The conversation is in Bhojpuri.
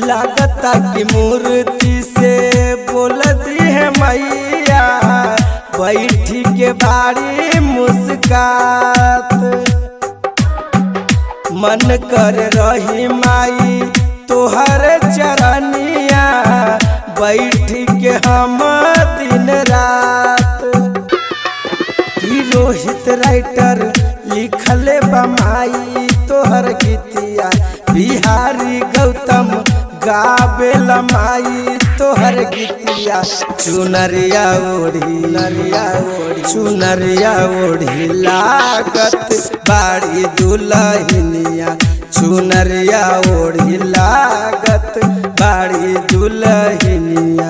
लागता की मूर्ति से बोलती है मैया, बैठी के बाड़ी मुस्कात। मन कर रही माई तोहर चरनिया, बैठ के हम दिन रात। रोहित राइटर लिखले बमाई तोहर गीतिया, बिहारी गौतम गावेल माई तोहर गीतिया। चुनरिया ओढ़ी लागत बाड़ी दुल्हनिया, चुनरिया ओढ़ी लागत बाड़ी दुल्हनिया।